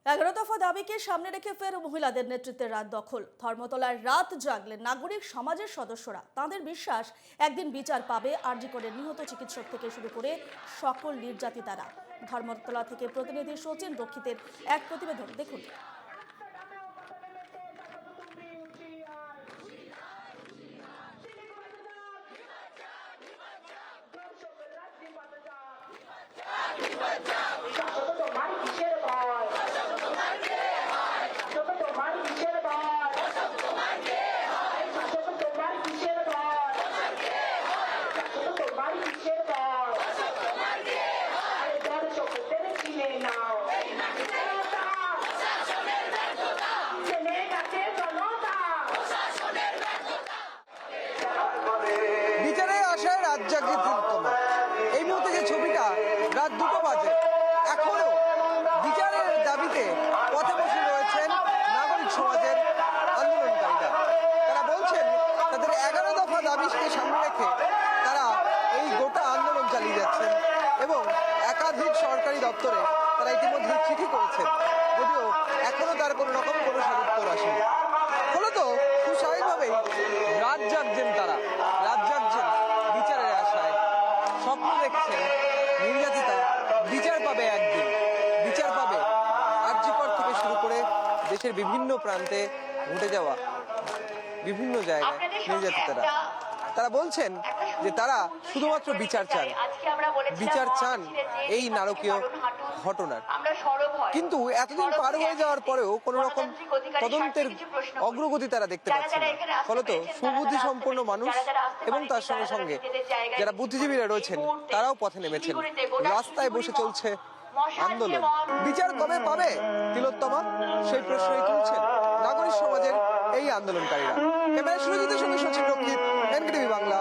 11 দফা দাবিকে সামনে রেখে ফের মহিলাদের নেতৃত্বে রাত দখল। ধর্মতলায় রাত জাগলেন নাগরিক সমাজের সদস্যরা। তাদের বিশ্বাস একদিন বিচার পাবে। আরজি করে নিহত চিকিৎসক থেকে শুরু করে সকল নির্যাতিতারা। ধর্মতলা থেকে প্রতিনিধি সচিন রক্ষিতের এক প্রতিবেদন দেখুন। বিচারে আসায় রাত জাগিয়ে তিলোত্তমা। এই মুহূর্তে যে ছবিটা, রাত 2টা বাজে, এখনো বিচারের দাবিতে পথে বসে রয়েছেন নাগরিক সমাজের আন্দোলনকারীরা। তারা বলছেন তাদের 11 দফা দাবিকে সামনে রেখে তারা এই গোটা আন্দোলন চালিয়ে যাচ্ছেন এবং একাধিক সরকারি দপ্তরে তারা ইতিমধ্যে চিঠি করেছেন, যদিও এখনো তার কোনো রকম কোনো সদুত্তর আসেনি। ফলত খুব স্বাভাবিকভাবেই রাত জাগছেন তারা, রাত জাগছেন বিচারের আশায়। স্বপ্ন দেখছেন নির্যাতিতা বিচার পাবে, একদিন বিচার পাবে। আরজিকর থেকে শুরু করে দেশের বিভিন্ন প্রান্তে ঘটে যাওয়া বিভিন্ন জায়গায় নির্যাতিতারা, তারা বলছেন যে তারা শুধুমাত্র বিচার চান, বিচার চান এই নারকীয় ঘটনার। কিন্তু এতদিন পার হয়ে যাওয়ার পরেও কোন রকম তদন্তের অগ্রগতি তারা দেখতে পাচ্ছেন না। ফলত সুবুদ্ধি সম্পন্ন মানুষ এবং তার সঙ্গে সঙ্গে যারা বুদ্ধিজীবীরা রয়েছেন তারাও পথে নেমেছেন, রাস্তায় বসে চলছে আন্দোলন। বিচার কবে পাবে তিলোত্তমা, সেই প্রশ্নই তুলছেন নাগরিক সমাজের এই আন্দোলনকারীরা। ক্যামেরা সুরজিতের সঙ্গে সচিন রক্ষিত, এনকেটিভি বাংলা।